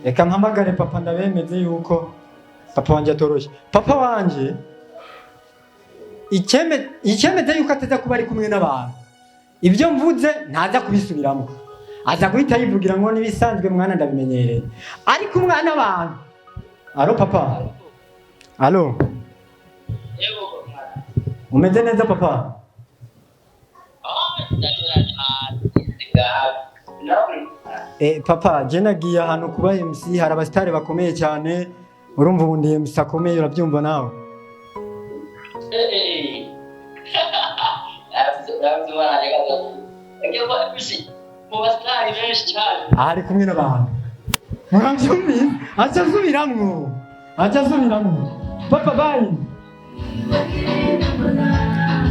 reka mpamagare papa ndabemeze yuko papa wanje atoroshe. Papa wanje icyemeze yuko ateza kuba ari kumwe n'abantu. Ibyo mvuze ntaza kubisubiramo. Aza guhita yivugira ngo nibisanzwe mwana ndabimenyereye. Ariko umwana n'abantu. Alo papa. Alo. Yego. Umeze neza papa? Papa, je nagiye ahantu kuba MC hari abastare bakomeye cyane. Urumva ubundi MC akomeye urabyumva nawe? Ari kumwe n'abantu. Murabyumvise? Acha subiramwo. Papa bye.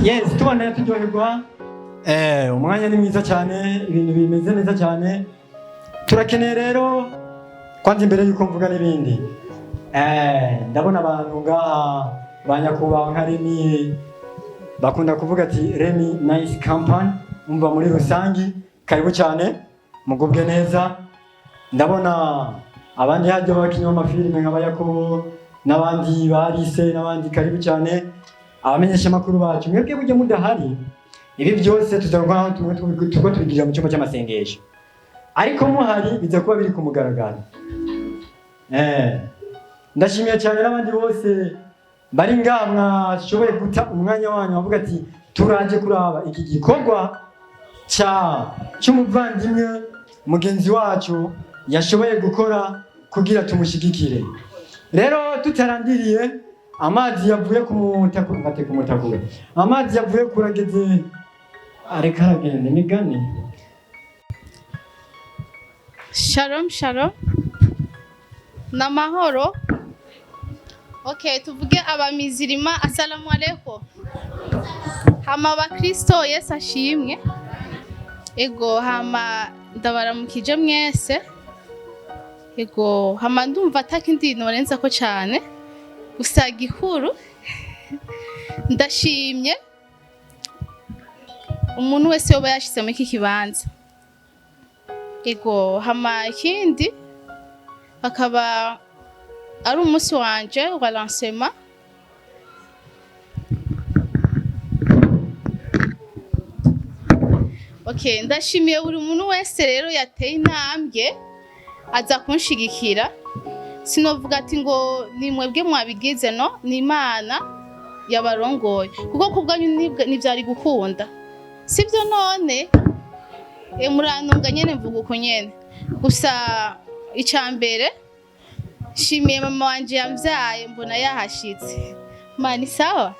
Yes, tubana turyoherwa. Umwanya ni mwiza cyane, ibintu bimeze neza cyane. Turakeneye rero kwanza imbere yuko mvuga n'ibindi. Ndabona abantu ngaha banyakubaho nka Remy bakunda kuvuga ati Remy nice company umva muri rusangi karibu cyane mugubwe neza. Ndabona abandi hajye bakinywa amafilime nka Yakobo n'abandi barise n'abandi karibu cyane. Abamenyesha makuru bacu mwebwe bujye mudahari ibi byose tuzakora tubigira mu cyumba cy'amasengesho ariko muhari biza kuba biri ku mugaragaro. Ndashimiye cyane n'abandi bose bari ngamwa shoboye guta umwanya wanyu bavuga ati turaje kuraba iki gikorwa cy'umuvandimwe mugenzi wacu yashoboye gukora kugira tumushigikire. Rero tutarandiriye amazi yavuye ku mutako amazi yavuye kurageze areka aragenda imigani. Shalom shalom namahoro. Okay, tuvuge abamizirima assalamu alaikum. Hama bakristo Yesu ashimwe. Ego hama ndabaramukije mwese. Ego hama ndumva atakindi norenza ko cyane gusa gihuru ndashimye umuntu wese yoba yashyize muri iki kibanza. Ego hama ikindi akaba ari umunsi wanje wa lancement. Okay, ndashimiye buri muntu wese rero yateye intambwe aza kunshigikira. Sinovuga ati ngo ni mwebwe mwabigize no, ni Imana yabarongoye kuko kubwanyu nivyari gukunda sibyo none. Murantunga nyene mvuga uko nyene gusa icambere shimiye mama wanje yamvyaye mbona yahashitse. Mani sawa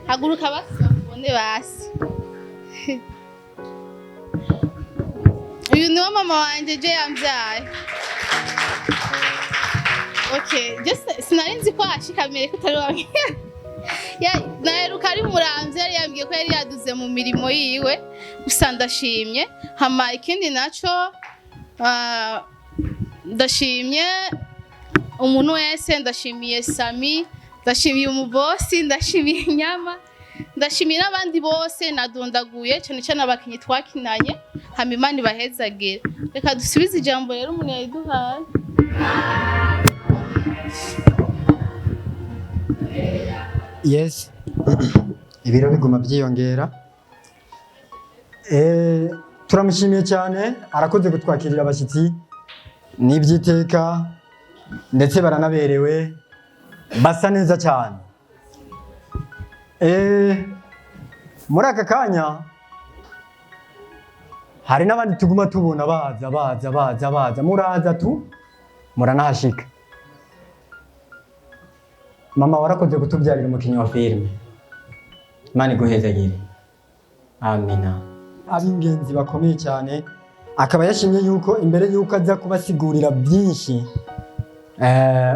haguruka basi bafone basi. Uyu niwe mama wanje je yamvyaye. Okay, just sinarinzi ko ashika mbere ko tari wamwe. Naheruka ari muramvye yari yambwiye ko yari yaduze mu mirimo yiwe gusa ndashimye. Hama ikindi naco ndashimye umuntu wese, ndashimiye Sami, ndashimiye umubosi, ndashimiye Nyama, ndashimiye n'abandi bose nadondaguye cyane cyane abakinyi twakinanye. Hama Imana ibahezagire. Reka dusubize ijambo rero umuntu yayiduhaye. Yes, ibiro biguma byiyongera. Turamushimiye cyane arakoze gutwakirira abashyitsi n'ibyiteka ndetse baranaberewe basa neza cyane. Muri aka kanya hari n'abandi tuguma tubona baza muraza tu muranahashika. Mama warakoze kutubyarira umukinnyi wa filime. Imana iguhezagire. Amina. Ab'ingenzi bakomeye cyane akaba yashimye yuko imbere yuko aza kubasigurira byinshi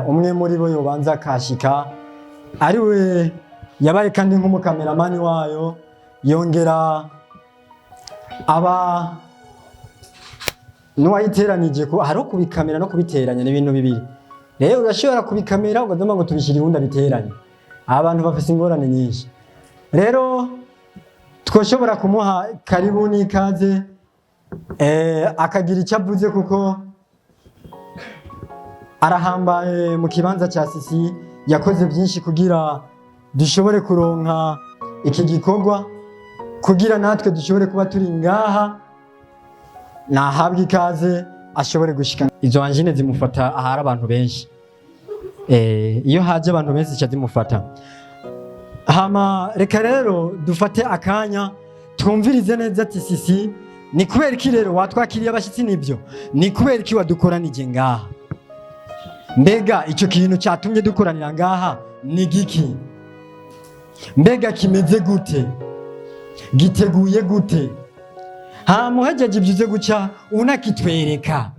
umwe muri bo yobanza akashika ari we yabaye kandi nk'umukameramani wayo yongera aba n'uwayiteranije ko hari kubikamera no kubiteranya n'ibintu bibiri. Rero urashobora kubikamera ugadoma ngo tubishira iwunda biteranye. Abantu bafise ingorane nyinshi. Rero twoshobora kumuha karibu n'ikaze akagira icyo avuze kuko arahambaye mu kibanza cya Sisi, yakoze byinshi kugira dushobore kuronka iki gikorwa, kugira natwe dushobore kuba turi ngaha. Nahabwa ikaze ashobore gushika. Izo anjine zimufata ahari abantu benshi, iyo haje abantu benshi cha zimufata. Hama reka rero dufate akanya twumvirize neza ati Sisi, ni kubera iki rero watwakiriye abashitsi? Nibyo, ni kubera iki wadukoranije ngaha? Mbega icyo kintu cyatumye dukoranira ngaha ni giki? Mbega kimeze gute? Giteguye gute? Muhejeje ibyo guca unakitwereka.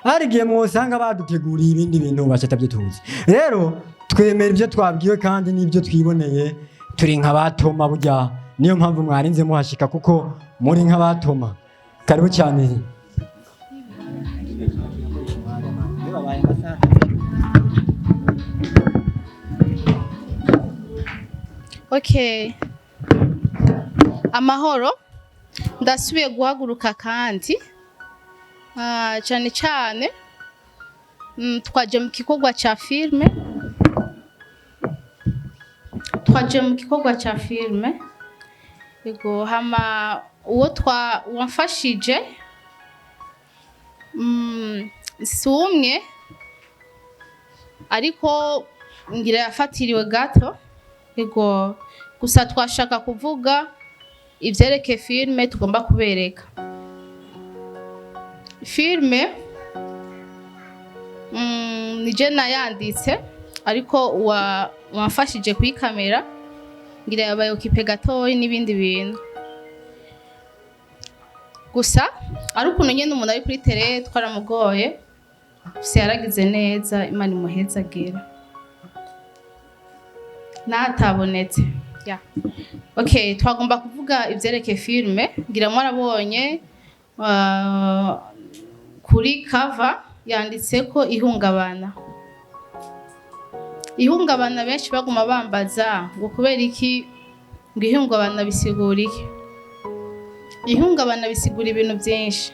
Hari igihe mwosanga baduteguriye ibindi bintu bashatabye tuzi. Rero twemera ibyo twabwiwe kandi n'ibyo twiboneye, turi nk'abatoma burya, niyo mpamvu mwarinze muhashika kuko muri nk'abatoma. Karibu cyane. Okay. Amahoro. Ndasubiye guhaguruka kandi cyane cyane twaje mu gikorwa cya filme. Yego, hama uwo wamfashije si umwe, ariko ngira yafatiriwe gato. Yego, gusa twashaka kuvuga ivyerekeye filme tugomba kubereka. Filme nije nayanditse, ariko wamfashije kuri kamera ngira yabaye okipe gatoyi n'ibindi bintu. Gusa ari ukuntu nyene umuntu ari kuri tele twaramugoye, se yaragize neza, Imana imuhezagire. Natabonetse. Yeah. Okay, twagomba kuvuga ivyerekeye filme. Ngira mwarabonye kuri cover yanditseko ihungabana. Ihungabana benshi baguma bambaza ngo kubera iki ngo ihungabana bisigura iki? Ihungabana bisigura ibintu byinshi.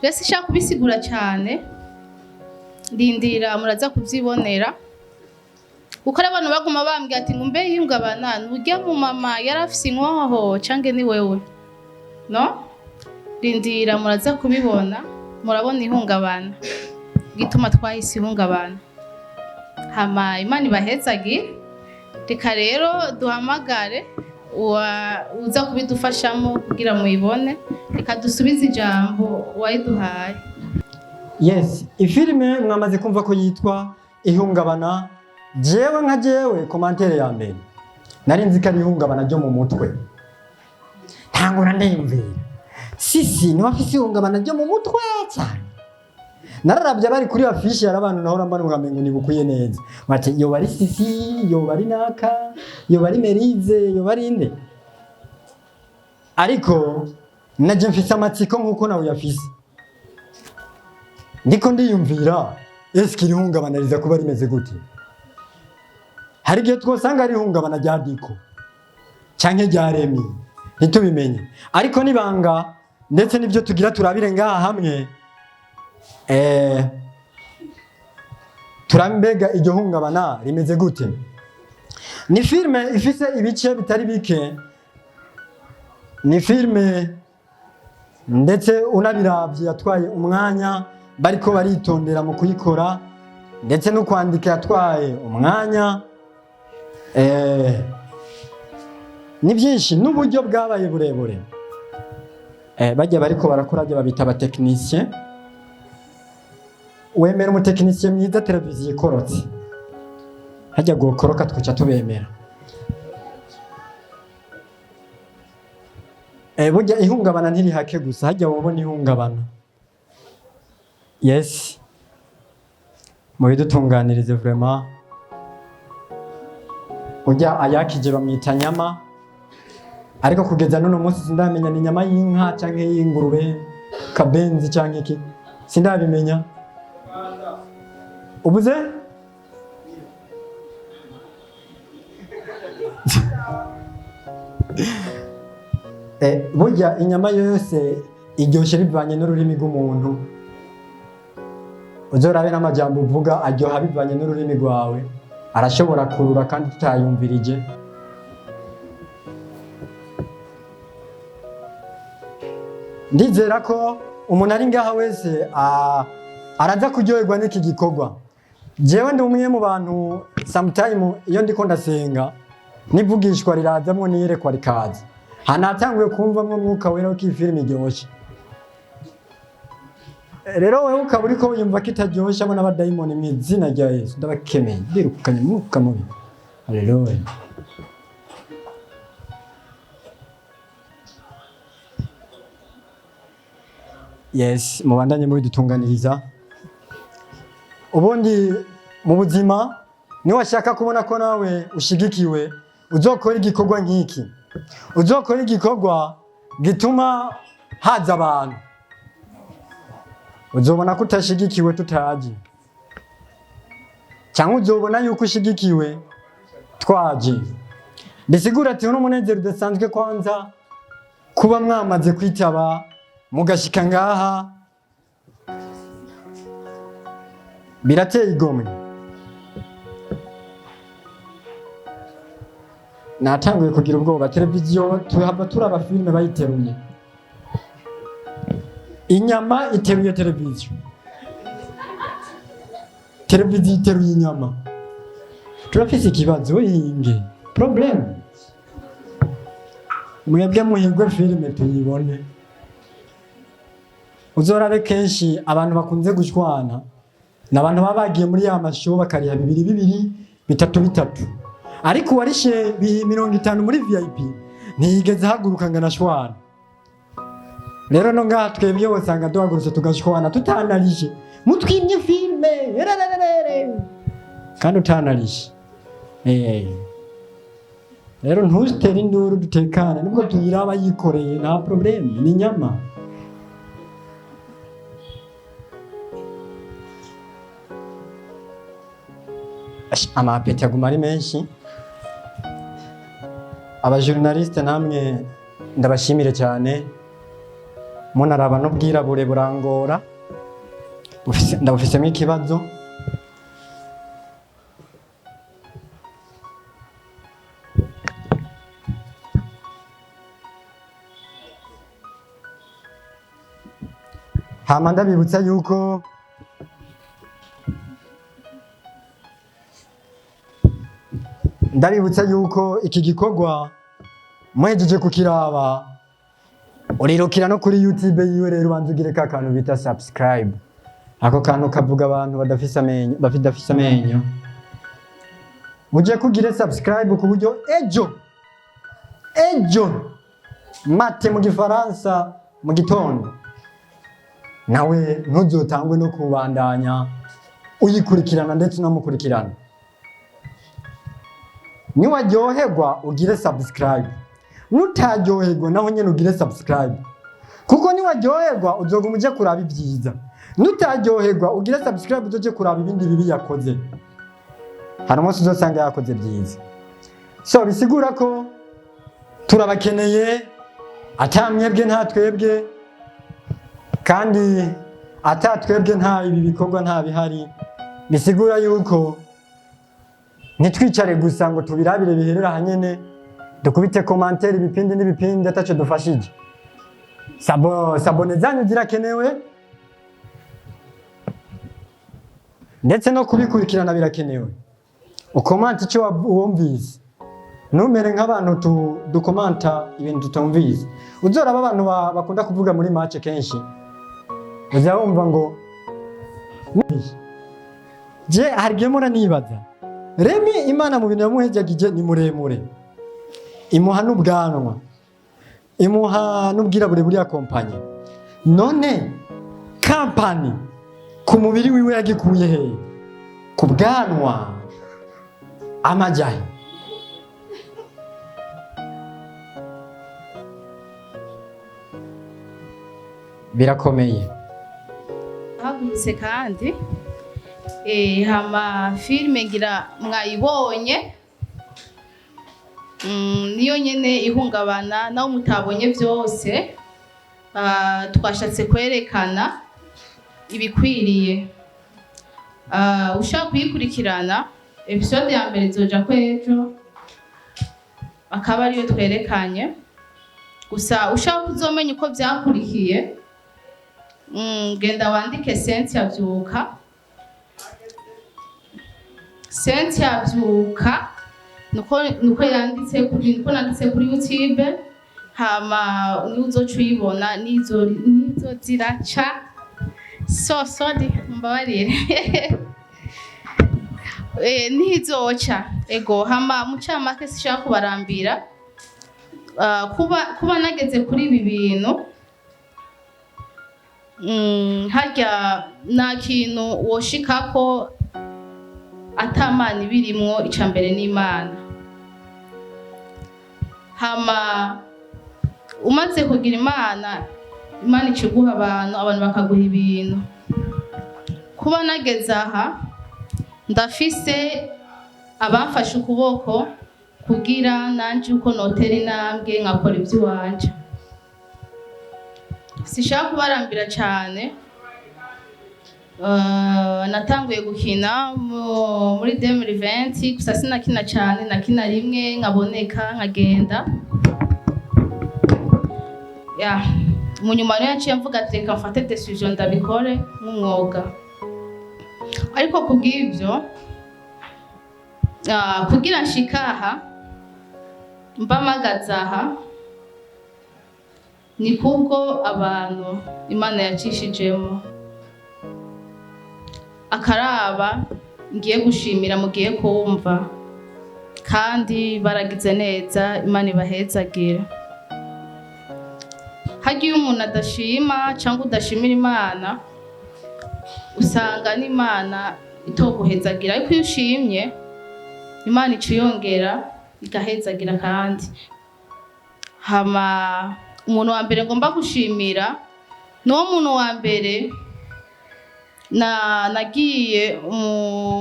Rero sishaka kubisigura cyane, ndindira muraza kubyibonera. Kuko abantu baguma bambwira ati ngo mbe ihungabana nujya mu mama yarafise inkoho cange ni wewe. No? Rindira muraza kubibona, murabona ihungabana. Gituma twahise ihungabana. Hama Imana ibahezagire. Reka rero duhamagare uza kubidufashamo kugira muyibone. Reka dusubize ijambo wayiduhaye. Yes, ifilme mwamaze kumva ko yitwa Ihungabana. Jewe nka jewe commentaire ya mbere nari nzi ko ari ihungabana ryo mu mutwe. Ntangura ndimvira Sisi ni wafise ihungabana ryo mu mutwe cyane. Nararavye bari kuri affiche y'abantu nahora mbana ngamengo nibukuye neza. Bati yo bari Sisi, yo bari naka, yo bari Merize, yo bari inde. Ariko naje mfise amatsiko nkuko nawe yafise. Ndiko ndiyumvira eske ihungabana riza kuba rimeze gute? Hari igihe twosanga ari ihungabana rya Diko canke rya Remi ntitubimenye, ariko nibanga ndetse nibyo tugira turabire ngaha hamwe. Turambega iryo hungabana rimeze gute? Ni filme ifise ibice bitari bike, ni filme ndetse unabiravye yatwaye umwanya bariko baritondera mu kuyikora, ndetse no kwandika yatwaye umwanya. Ni byinshi n'uburyo bwabaye burebure. Bajya bariko barakora babita abatekinisye. Wemera umutekinisye mwiza televiziyo ikorotse, hajya gukoroka twica tubemera. Burya ihungabana ntiri hake gusa, hajya wabona ihungabana. Yes, mubidutunganirize vraiment. Ujya ayakije bamwita nyama, ariko kugeza none munsi sindamenya ni nyama y'inka canke y'ingurube, kabenzi canke iki, sindabimenya. Ubuze? Burya inyama yose iryoshe bivanye n'ururimi rw'umuntu. uzorabe n'amajambo uvuga aryoha bivanye n'ururimi rwawe, arashobora kurura kandi tutayumvirije. Ndizera ko umuntu ari ngaha wese araza kuryoherwa n'iki gikorwa. Jewe ndi umwe mu bantu sometime iyo ndiko ndasenga nivugishwa rirazamwo niyerekwa rikaza. Hanatanguye kumvamwo mwuka wera ko iyi filime iryoshe. Rero wewe ukaba uriko wiyumva ko itaryoshe abo n'abadayimoni mu izina rya Yesu ndabakemeye birukanye mwuka mubi. Haleluya. Yes, mubandanye muri dutunganiriza. Ubundi mu buzima ni washaka kubona ko nawe ushigikiwe, uzokora igikorwa nk'iki. Uzokora igikorwa gituma haza abantu. Uzobona ko utashigikiwe tutaje. Cyangwa uzobona yuko ushigikiwe twaje. Bisigura ati uno munezero udasanzwe kwanza kuba mwamaze kwitaba mugashika ngaha birateye igomwe. Natanguye kugira ubwoba, televiziyo tuhava turaba filime bayiteruye. Inyama iteruye televiziyo. Televiziyo iteruye inyama. Turafise ikibazo hinge. Problem. Mwebwe muhigwe filime tuyibone. Uzorabe kenshi abantu bakunze gushwana n'abantu babagiye muri ya mashow bakariha 2 3 ariko warishe 50 muri VIP ntiyigeze haguruka ngana shwana. Rero no ngaha twebye wasanga duhagurutse tugashwana tutanarije mutwimye filme kandi utanarije. Rero ntuzitere induru dutekana nibwo tuyiraba yikoreye nta problem ni nyama. Amapeti aguma ari menshi. Abajournaliste namwe ndabashimire cyane, munaraba n'ubwirabure burangora ndabufisemo ikibazo. Hama ndabibutsa yuko iki gikorwa mwejeje kukiraba urirukira no kuri YouTube yiwe. Rero banzugire ka kantu bita subscribe, ako kantu kavuga abantu badafise amenyo muje kugire subscribe ku buryo ejo mate mu gifaransa mu gitondo nawe ntuzotangwe no kubandanya uyikurikirana ndetse no mukurikirana. Ni waryoherwa ugire subscribe, nutaryoherwa naho nyene ugire subscribe, kuko ni waryoherwa uzoguma uje kuraba ibyiza, nutaryoherwa ugire subscribe uzoje kuraba ibindi bibi yakoze. Hari umunsi uzosanga yakoze byiza. So bisigura ko turabakeneye, atamwebwe nta twebwe, kandi atatwebwe nta ibi bikorwa nta bihari. Bisigura yuko nitwicare gusa ngo tubirabire biherera hanyene dukubite commentaire ibipindi n'ibipindi ataco dufashije. Sabone zanyu zirakenewe ndetse no kubikurikirana birakenewe. Ukomanta icyo wumvise, numere nk'abantu dukomanta ibintu tutumvise. Uzoraba abantu bakunda kuvuga muri match kenshi uzaba wumva ngo je hargemura nibaza Remi Imana mu bintu yamuhejagije ni muremure, imuha n'ubwanwa, imuha n'ubwirabure buri akompanye. None kampani ku mubiri wiwe yagikuye he? Ku bwanwa amajayi. Birakomeye. Hagurutse kandi hama filime ngira mwayibonye, niyo nyene ihungabana naho mutabonye byose. Twashatse kwerekana ibikwiriye ushaka kuyikurikirana episode ya mbere izoja kwejo akaba ariyo twerekanye gusa ushaka kuzomenya uko vyakurikiye genda wandike Cynthia Vyuka nuko nanditse kuri YouTube hama uzoca uyibona nizo ziraca sorry mbabarire ntizoca ego hama mucamake sishaka kubarambira kuba nageze kuri ibi bintu harya nta kintu woshikako atamana ibirimwo icambere n'Imana hama umaze kugira Imana iciguha abantu bakaguha ibintu kuba nageze aha ndafise abamfashe ukuboko kugira nanje uko notera intambwe nkakora ivy'iwanje sishaka kubarambira cyane natanguye gukina muri 2020 gusa sinakina cyane nakina rimwe nkaboneka nkagenda munyuma rero yaciye mvuga ati reka mfate decision ndabikore nk'umwuga ariko kubw'ibyo kugira nshikaha mba mpagaze aha ni kubwo abantu Imana yacishijemo akaraba ngiye gushimira mugiye kumva kandi baragize neza Imana ibahezagire hagiye umuntu adashima cyangwa udashimira Imana usanga n'Imana itoguhezagira ariko iyo ushimye Imana iciyongera igahezagira kandi hama umuntu wa mbere ngomba gushimira no muntu wa mbere nagiye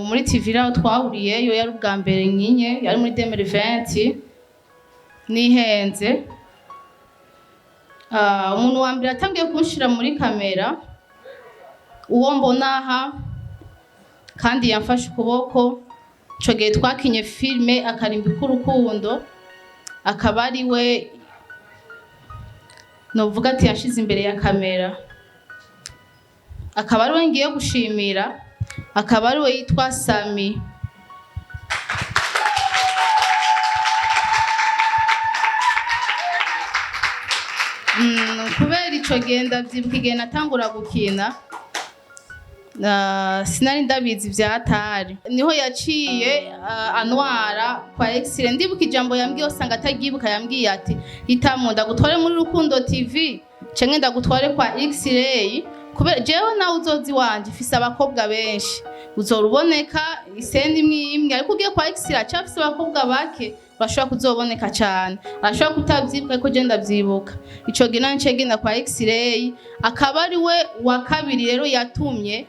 muri TV raho twahuriye yo yari ubwa mbere nyinye yari muri 2020 nihenze umuntu wa mbere atangiye kunshira muri kamera uwo mbona aha kandi yamfashe ukuboko ico gihe twakinye filme akarimbi k'urukundo akaba ari we novuga ati yashize imbere ya kamera akaba ari we ngiye gushimira akaba ari we yitwa Sammy kubera ico genda vyibuka igihe natangura gukina sinari ndabizi vyatari niho yaciye anwara kwa excellent ndibuka ijambo yambwiye usanga atagibuka yambwiye ati itamu ndagutware muri Rukundo TV cenye ndagutware kwa X-ray kubera jewe nawe uzozi wanje ifise abakobwa benshi uzoruboneka isendi imwe ariko ugiye kwa X-ray acafise abakobwa bake bashobora kuzoboneka cyane arashobora kutabyibuka ariko genda byibuka ico gina nce genda kwa X-ray akaba ari we wa kabiri rero yatumye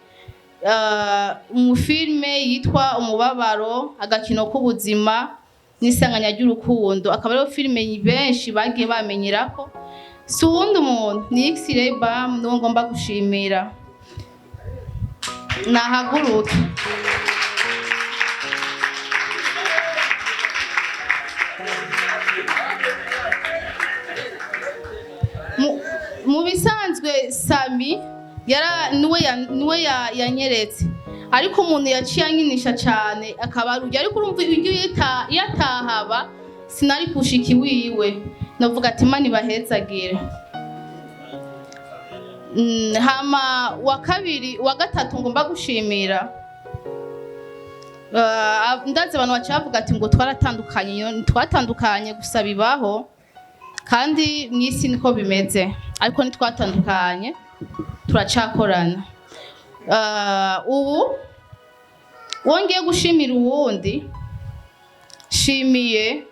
umufilme yitwa Umubabaro agakino k'ubuzima n'isanganya ry'urukundo akaba ari filme benshi bagiye bamenyerako si uwundi umuntu ni X-ray bam niwo ngomba gushimira nahaguruka mu bisanzwe Sammy niwe yanyeretse ariko umuntu yaciye anyinisha cyane akaba arujya ariko urumva ibyo yatahaba sinari kushika iwiwe novuga ati Imana ibahezagire hama wa kabiri wa gatatu ngomba gushimira ndaze abantu bacavuga ati ngo twatandukanye gusa bibaho kandi mwisi niko bimeze ariko nitwatandukanye turacakorana ubu wongeye gushimira uwundi shimiye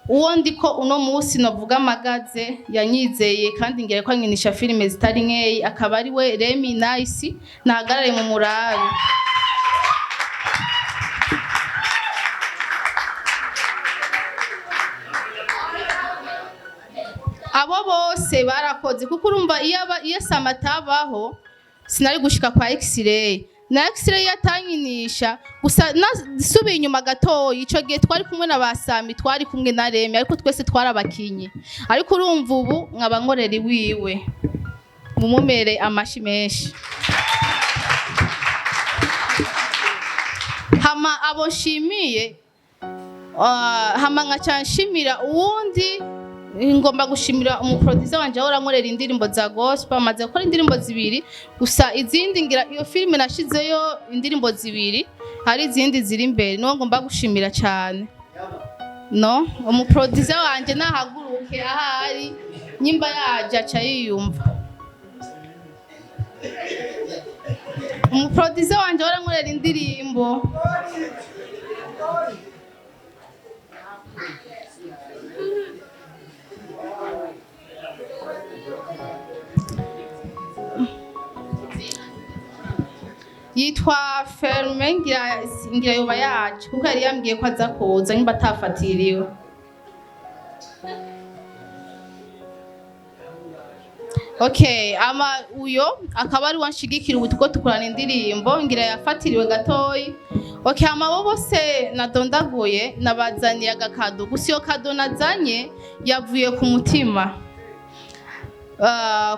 uwo ndiko uno munsi novuga amagaze yanyizeye kandi ngere ko ankinisha filime zitari nkeyi akaba ari we Remy Nice nahagarare mu murabe abo bose barakoze kuko urumva iyo Sammy atabaho sinari gushika kwa X-ray na extrait yatanyinisha gusa nasubiye inyuma gatoyi ico gihe twari kumwe na basami twari kumwe na Remi ariko twese twarabakinyi ariko urumva ubu nkaba nkorera iwiwe mumumere amashi menshi hama abo nshimiye hama nkaca nshimira uwundi ngomba gushimira umuproducer wanje ahora nkorera indirimbo za gospel amaze gukora indirimbo zibiri gusa izindi ngira iyo filime nashizeyo indirimbo zibiri hari izindi ziri imbere niwo ngomba gushimira cyane no umuproducer wanje nahaguruke ahari nyimba yaje aca yiyumva umuproducer wanje ahora nkorera indirimbo yitwa Ferme ngira yoba yacu kuko yari yambwiye ko aza kuza nyimba atafatiriwe okay ama uyo akaba ari wanshigikira ubutuko tukorana indirimbo ngira yafatiriwe gatoyi okay ama bo bose nadondaguye nabazaniye agakado gusa iyo kado nazanye yavuye ku mutima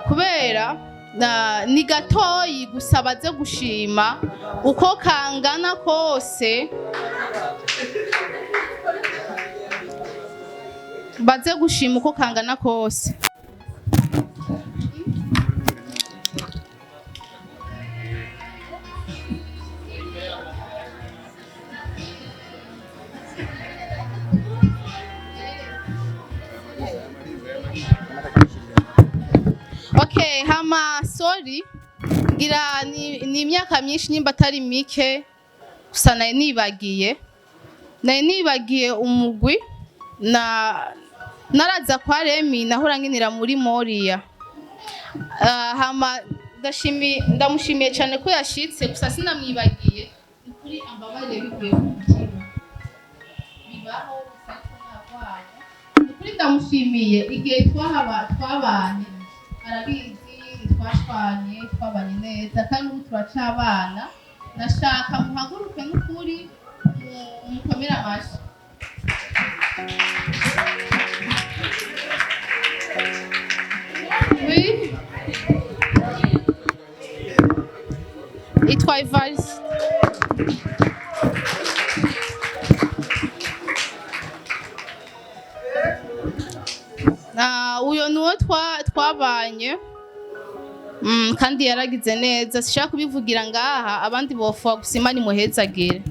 kubera ni gatoyi gusa baze gushima uko kangana kose baze gushima uko kangana kose okay hama sorry ngira ni imyaka myinshi nyimba atari mike gusa nari nibagiye umugwi naraza kwa Remi nahora nkinira muri Moria hama ndamushimiye cyane ko yashitse gusa sinamwibagiye kuri ambabarire bivuye ku mutima bibaho kuri ndamushimiye igihe twabanye arabizi twashwanye twabanye neza kandi ubu turacabana nashaka muhaguruke n'ukuri mukomere amashi oui itwa Ivarisi uyo nuwo twabanye kandi yaragize neza sishaka kubivugira ngaha abandi bofa gusima ni muhezagire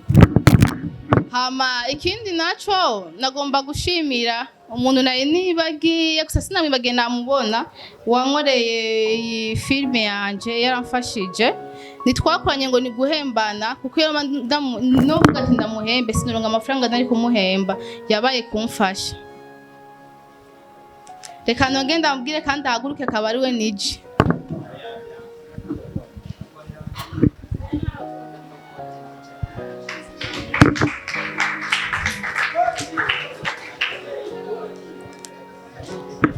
hama ikindi naco nagomba gushimira umuntu naye nibagiye gusa sinamwibagiye namubona wankoreye iyi filme yanje yaramfashije nitwakoranye ngo ni guhembana kuko novuga ati ndamuhembe sinoronga amafaranga nari kumuhemba yabaye kumfasha reka nonge ndamubwire kandi ahaguruke akaba ari we nije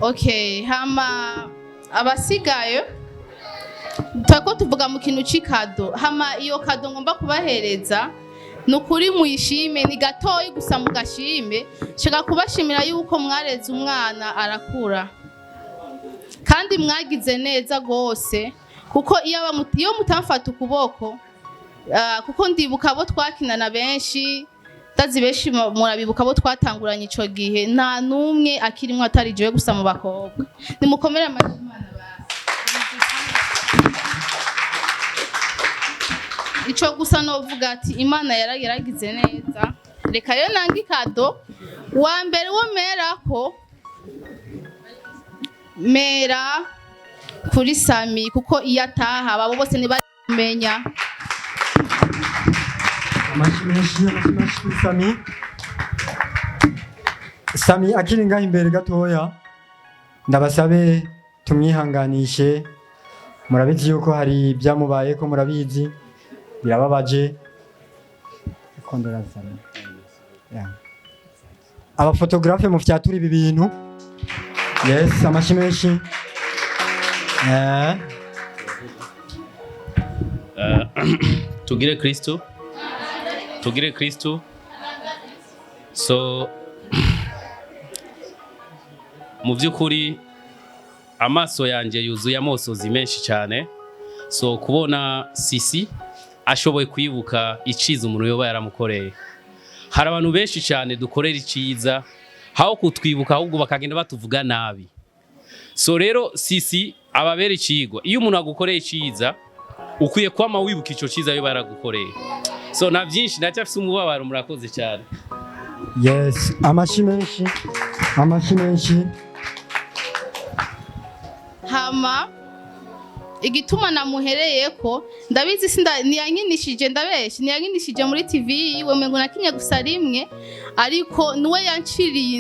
okay hama abasigaye twako tuvuga mu kintu c'ikado hama iyo kado ngomba kubahereza nukuri muyishime ni gatoyi gusa mugashime shaka kubashimira yuko mwareze umwana arakura kandi mwagize neza gose kuko iyo mutamfata ukuboko kuko ndibuka abo twakinana benshi tazi benshi murabibuka abo twatanguranye ico gihe nta numwe akirimwe atari jewe gusa mu bakobwa nimukomere amashimana ico gusa novuga ati Imana yaragize neza reka rero nangi kado wa mbere wo merako mera kuri Sami kuko iyo ataha abo bose ntibamenya amashyi Sami akiri ngaho imbere gatoya ndabasabe tumwihanganishe murabizi yuko hari byamubaye ko murabizi birababaje kondora Sami aba photographe mufyatura ibi bintu yes amashyi menshi Tugire Kristo. So mu by'ukuri amaso yanjye yuzuye amosozi menshi cyane. So kubona Sisi ashoboye kwibuka iciza umuntu yoba yaramukoreye. Hari abantu benshi cyane dukorera iciza hawo kutwibuka ahubwo bakagenda batuvuga nabi. So rero Sisi ababera icigwa iyo umuntu agukoreye iciza ukwiye kwama wibuka ico ciza yoba yaragukoreye. So na byinshi ndacyafise umubabaro murakoze cyane. Yes, amashi menshi. Hama igituma namuhereye ko ndabizi niyankinishije muri TV yiwe mengo nakinye gusa rimwe ariko niwe yanciriye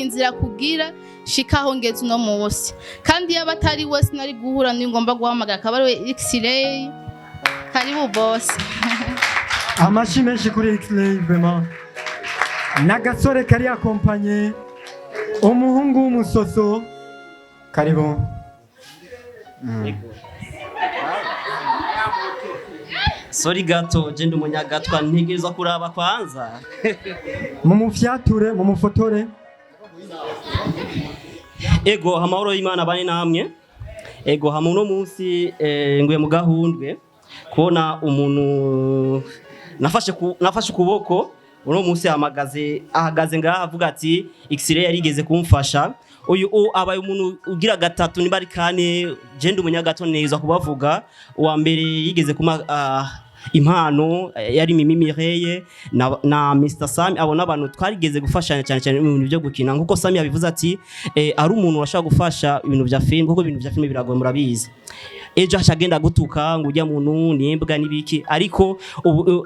inzira kugira shikaho ngeze no munsi kandi yaba atari we sinari guhura n'ingomba guhamagara kabari X-ray karibu boss. Amashi menshi kuri X-ray vraiment. Nagasore kari akompanye umuhungu w'umusoso karibu. Sorry gato jende umunyagatwa ntegereza kuraba kwanza. Mumufotore. Ego amahoro y'Imana bane namwe. Ego hamwe no munsi nguye mu gahundwe kubona umuntu nafashe ukuboko uno munsi ahagaze ngaha avuga ati X-ray yarigeze kumfasha. Uyu abaye umuntu ugira gatatu ni bari kane jende umunyagato neza kubavuga. Uwa mbere yigeze kuma impano yari Mimi Mireye na Mr Sammy abona abantu twarigeze gufashanya cyane mu bintu byo gukina nkuko Sammy yabivuze ati ari umuntu washaka gufasha ibintu bya film kuko ibintu bya film biragoye murabizi. Ejo hashagenda gutuka ngo ujya muntu nimbwa nibiki ariko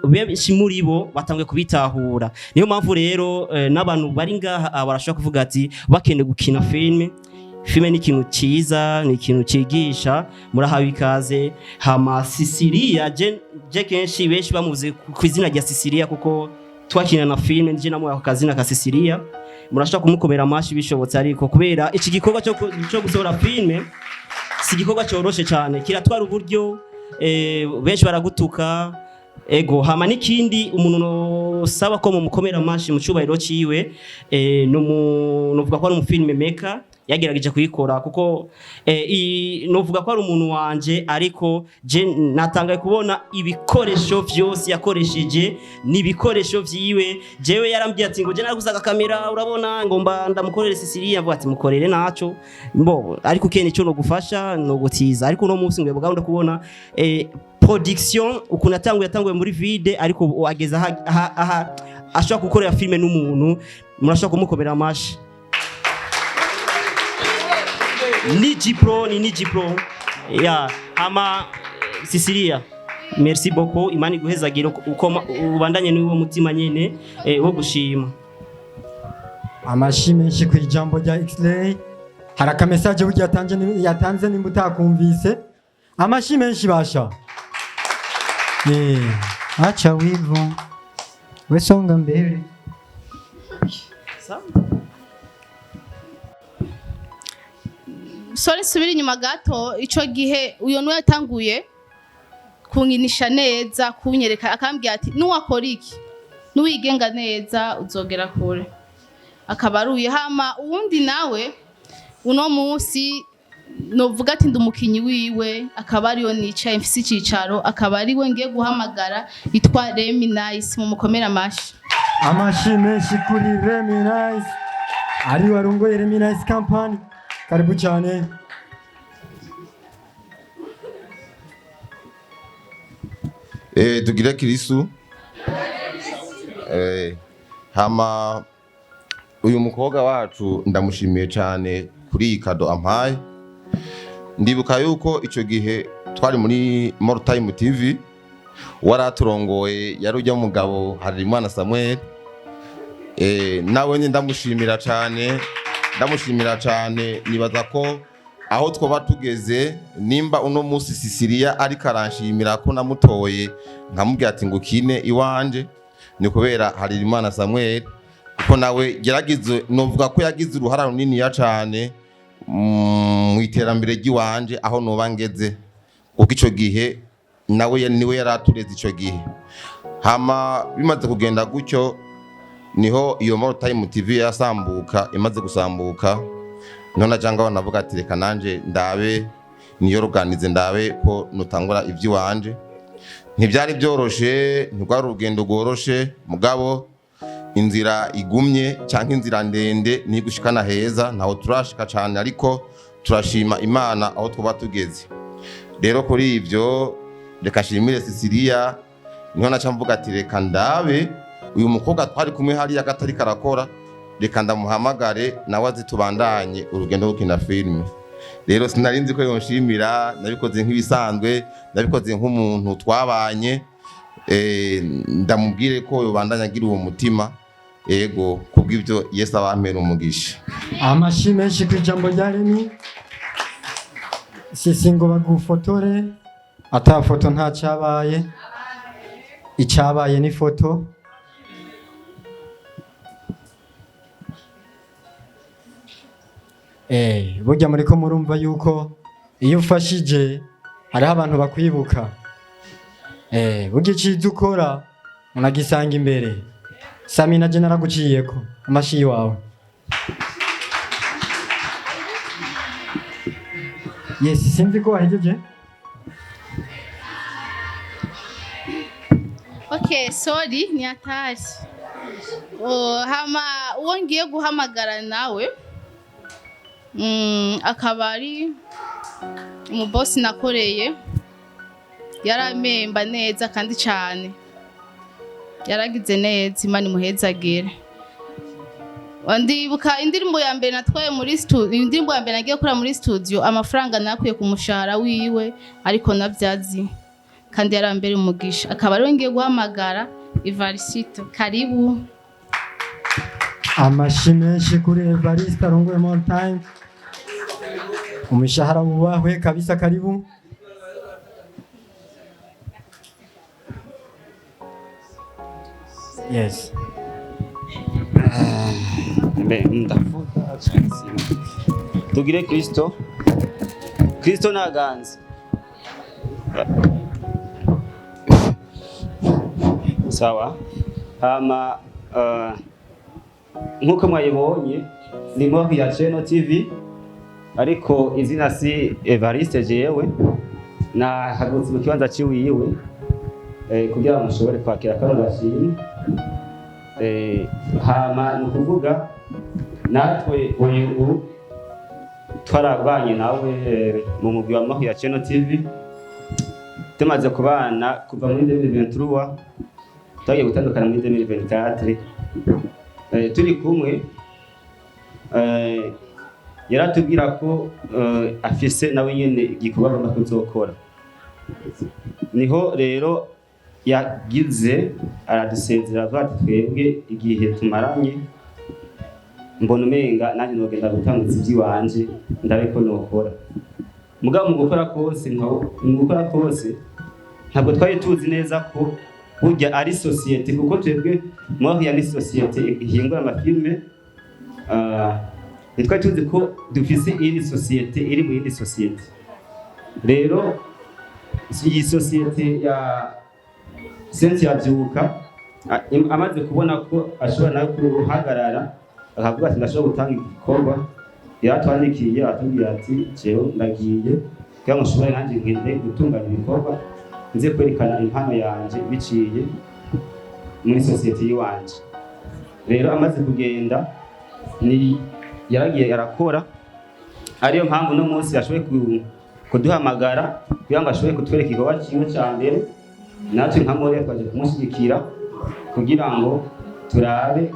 benshi muri bo batangwe kubitahura. Niyo mpamvu rero n'abantu bari ngaha barashaka kuvuga ati bakende gukina filme ni ikintu cyiza, ni ikintu cyigisha, murahawe ikaze. Hama Sisilia je kenshi benshi bamuze ku izina rya Sisilia kuko twakina na filme nje namwe akazina ka Sisilia murashaka kumukomera amashi bishobotse ariko kubera iki gikorwa cyo gusohora filme si gikorwa cyoroshe cyane kiratwara uburyo benshi baragutuka. Ego hama nikindi umuntu saba ko mu mukomera amashi mu cyubahiro ciwe novuga ko ari mu filme maker yagerageje kuyikora kuko novuga ko ari umuntu wanje ariko je natangaye kubona ibikoresho byose yakoresheje ni ibikoresho vyiwe. Jewe yarambye ati ngo je naragusaga kamera urabona ngomba ndamukorere Sisilia avuga ati mukorere naco mbo ariko ukene cyo no gufasha no gutiza ariko no munsi ngwe buganda kubona production ukuntu yatanguye muri vide ariko ageza aha ashaka gukorera filme n'umuntu murashaka kumukomera amashi. Ni Gipro ya ama Sisilia merci beaucoup imani guhezagira uko ubandanye niwo mutima nyene wo gushima. Amashi menshi ku ijambo rya X-ray haraka message burya yatanze nimba utakumvise. Amashi menshi basha acha wivu wesonga mbere. Sore subira inyuma gato ico gihe uyo no yatanguye kunginisha neza kunyereka akambwira ati nuwakora iki nuwigenga neza uzogera kure akabaruye. Hama uwundi nawe uno munsi novuga ati ndumukinyi wiwe akaba ariyo nicaye mfise icicaro akaba ari we ngiye guhamagara itwa Remy Nice mu mukomera amashi. Amashi menshi kuri Remy Nice ari warongoye Remy Nice company. Karibu cyane. Tugire Kristo. Hama uyu mukobwa wacu ndamushimiye cyane kuri iyi kado ampaye. Ndibuka yuko icyo gihe twari muri More Time TV waraturongoye yari ujya mugabo Harimana Samuel. Nawe ndamushimira cyane nibaza ko aho twoba tugeze nimba uno munsi Sisilia ari karanshimira ko namutoye nkamubwira ati ngukine iwanje ni kubera Harimana Samuel kuko nawe geragize novuga ko yagize uruhara runini ya cyane mu iterambere ry'iwanje aho noba ngeze kuko ico gihe nawe niwe yaratureze ico gihe. Hama bimaze kugenda gutyo niho iyo More Time TV yasambuka, imaze gusambuka none ajanga navuga ati reka nanje ndabe niyo organize ndabe ko nutangura ivy'iwanje. Ntivyari byoroshe, ntirwari urugendo rworoshe, mugabo inzira igumye canke inzira ndende ni gushikana heza, ntaho turashika cyane ariko turashima Imana aho twoba tugeze. Rero kuri ivyo reka shimire Cecilia, niho naca mvuga ati reka ndabe uyu mukobwa twari kumwe hariya gatari karakora, reka ndamuhamagare nawe azitubandanye urugendo rwo gukina filime. Rero sinarinzi ko yonshimira, nabikoze nk'ibisanzwe, nabikoze nk'umuntu twabanye, ndamubwire ko yobandanya agira uwo mutima. Ego kubw'ibyo Yesu abampera umugisha. Amashi menshi kwijambo ryaremye. Sisi ngo bagufotore, ata foto nta cyabaye, icyabaye ni foto. Burya muriko murumva yuko iyo ufashije hariho abantu bakwibuka. Burya iciza ukora unagisanga imbere. Sami naje naraguciyeko amashi wawe. Yes, sinzi ko wahejeje. Okay, sorry ni hatari. Hama uwo ngiye guhamagara nawe akaba ari umubosi nakoreye, yaramemba neza kandi cyane, yaragize neza, Imana imuhezagire. Ndibuka indirimbo ya mbere natwaye muri studio, indirimbo ya mbere nagiye gukora muri studio, amafaranga nakuye ku mushahara wiwe ariko nabyazi kandi yarambere umugisha. Akaba ari ngiye guhamagara Evariste, karibu. Amashi menshi kuri Evariste arongoye More Time. Umushahara wubahwe kabisa, karibu. Yes. Ndavuga tugire Kristo naganze. Sawa. Hama nkuko mwayibonye ni More ya Channel TV, ariko izina si Evariste jewe, na hagutse mu kibanza ciwiwe kugira ngo mushobore kwakira kano gashimwe. Hama ni ukuvuga natwe uyu twarabanye nawe mu mugwi wa More ya Channel TV, tumaze kubana kuva muri 2023, twagiye gutandukana muri 2024. Turi kumwe, yaratubwira ko afise nawe nyene igikorwa agomba kuzokora. Niho rero yagize aradusezera avuga ati twebwe igihe tumaranye mbona umenga nanjye nogenda gutangutsa iby'iwanje ndabe ko nokora. Mugabo mu gukora kose ntabwo twari tuzi neza ko burya ari societe, kuko twebwe More ya ni societe ihingura amafilme. Ntitwari tuzi ko dufise iri societe iri mu yindi societe. Rero iyi societe ya Cynthia byuka amaze kubona ko ashobora nawe kuhagarara, akavuga ati ndashobora gutanga igikorwa, yaratwandikiye atubwira ati jewe ndagiye kugira ngo nshobore nanjye ngende gutunganya ibikorwa, nze kwerekana impano yanje biciye muri societe yiwanje. Rero amaze kugenda ni yaragiye arakora, ariyo mpamvu no munsi yashoboye kuduhamagara kugira ngo ashobore kutwereka igikorwa kimwe cya mbere, natwe nka More twaje kumushyigikira kugira ngo turabe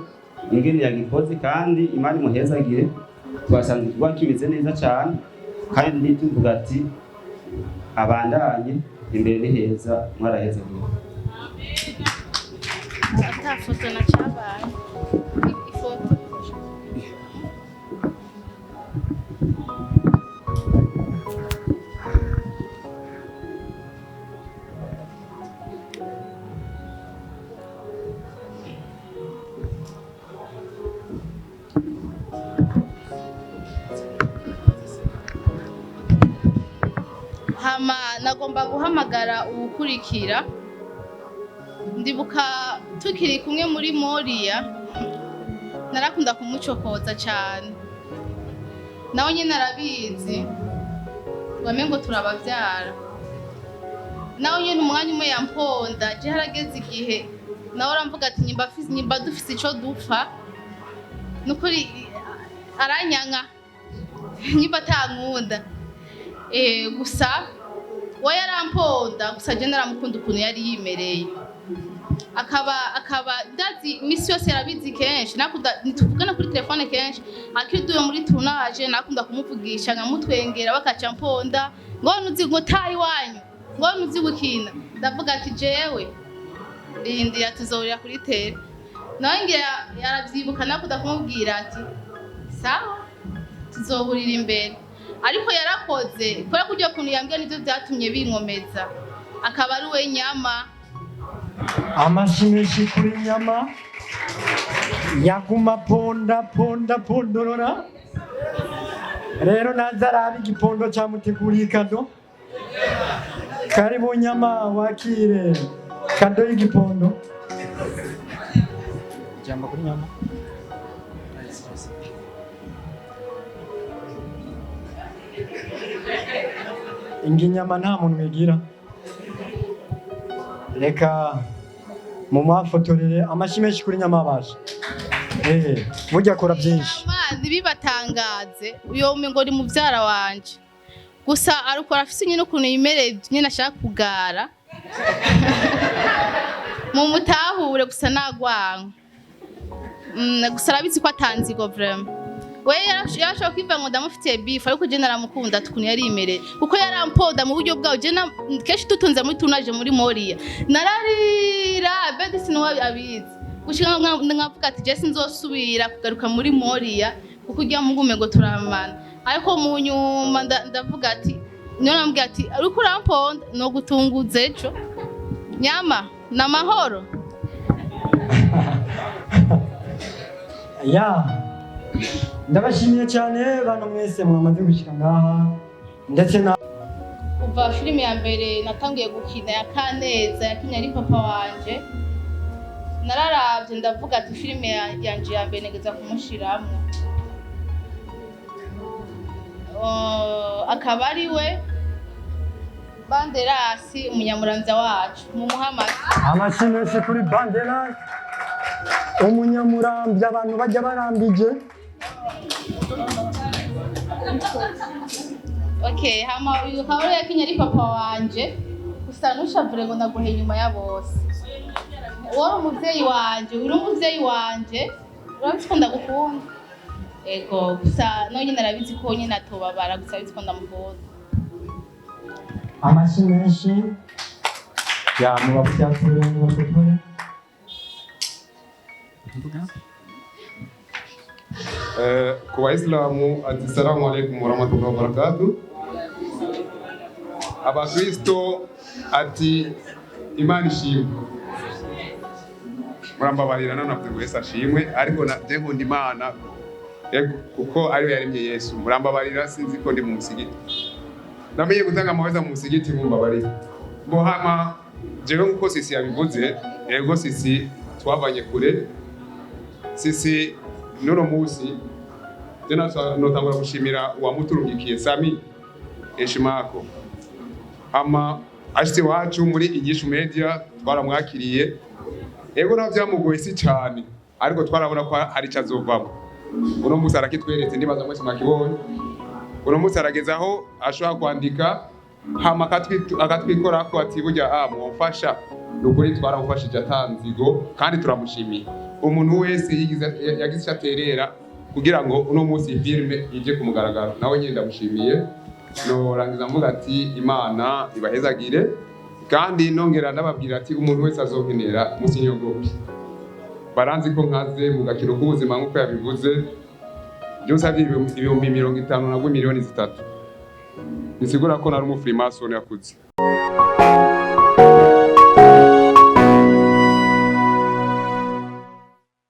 ingene yagikoze, kandi Imana imuhezagire. Twasanze igikorwa kimeze neza cyane, kandi tuvuga ati abandanye imbere ni heza, mwarahezagire. Ata foto na cyabaye ifoto. Hama nagomba guhamagara ubukurikira. Ndibuka tukiri kumwe muri Moria, narakunda kumucokoza cyane. Nawe nyine arabizi, wamengo turabavyara. Nawe nyine umwanya umwe yamponda, je harageze igihe nawe aramvuga ati nyimba dufise ico dupfa. Nukuri aranyanka, nyimba tankunda. Gusa we yaramponda, gusa je naramukunda ukuntu yari yimereye. Akaba ndazi misi yose yarabizi kenshi, nituvugana kuri telefone kenshi, akiduye muri tournage nakunda kumuvugisha nkamutwengera bakaca mponda, ngo nuzi ngo tayi wanyu, ngo nuzi gukina. Ndavuga ati jewe ndindira tuzorira kuri tele. Nawe ngira yaravyibuka nakunda kumubwira ati sawa tuzoburira imbere. Ariko yarakoze kubera kujya kuntu yambwiye nivyo byatumye binkomeza. Akaba ari we Nyama. Amashimeshi kuri Nyama yaguma pondorora. Rero nazarabi igipondo cyamuteguriye kado. Karibu Nyama, wakire kado y'igipondo. Jambo kuri Nyama. Ingi Nyama nta muntu wigira. Reka mumufotorere amashimeshi kuri Nyama abasha. Burya akora byinshi. Ntibibatangaze uyo ngo ari muvyara wanje. Gusa arukora afise nyine ukuntu yimereye nyine ashaka kugara. Mumutahure gusa nagwanka. Gusa arabizi ko atanzigo vraiment. We yarashaka kwiva ngo ndamufitiye beef ariko je naramukunda tukuntu yari imereye. Kuko yarampoda mu buryo bwawe je keshi tutunze muri tunaje muri Moria. Nararira bedi sinwa abizi. Gushika nkavuga ati je sinzosubira kugaruka muri Moria kuko ujya mungume ngo turamana. Ariko mu nyuma ndavuga ati niyo nambwiye ati ariko uramponda no gutunguza ejo. Nyama na mahoro. Ndabashimiye cyane bano mwese mwamaze gushika ngaha ndetse na kuva filime ya mbere natangiye gukina ya Kaneza yakinya ari papa wanje. Nararavye ndavuga ati filime yanje ya mbere negeza kumushiramo. Akaba ari we Banderasi umunyamuramvya wacu mu Muhammad. Amashimeshi kuri Banderasi umunyamuramvya abantu bajya barambije. Okay, hama uyu kabaro yakinya ari papa wanje. Gusa nushavure ngo ndaguhe nyuma ya bose. Wowe umuvyeyi wanje, uri umuvyeyi wanje. Urabizi ko ndagukunda. Ego, gusa no nyine arabizi ko nyine atobabara gusa abizi ko ndamukunda. Amashimeshi ya mubavyatire ngo tokore. Ku Waislamu ati salamu alaykum wa rahmatullahi wa barakatuh. Abakristo ati Imana ishimwe. Murambabarira nanavuze ngo Yesu ashimwe ariko je nkunda Imana kuko ariwe yaremye Yesu. Murambabarira sinzi ko ndi mu musigiti. Ndamenye gutanga amaweza mu musigiti mumbabarira. Ngo hama jewe nkuko sisi yabivuze, yego sisi twavanye kure. Sisi nono musi tena notangura gushimira uwamuturungikiye Sammy Eshimako. Hama ashitse wacu muri Inyishu Media twaramwakiriye. Ego navyamugoye si cyane ariko twarabona ko hari cyazovamo. Uno musi arakitweretse ndibaza mwese mwakibonye. Uno musi aragezaho ashobora kwandika hama akatwikora ko ati burya mwofasha nukuri twaramufashije atanzigo kandi turamushimiye. Umuntu wese yagize cyaterera kugira ngo uno musi filme ije kumugaragara nawe nyine ndamushimiye. No rangiza mvuga ati Imana ibahezagire kandi nongera ndababwira ati umuntu wese azokenera musinyogopi. Baranzi ko nkaze mu gakino k'ubuzima nkuko yabivuze byose ari 50 na miliyoni 3. Nisigura ko nari umufrimason yakuze.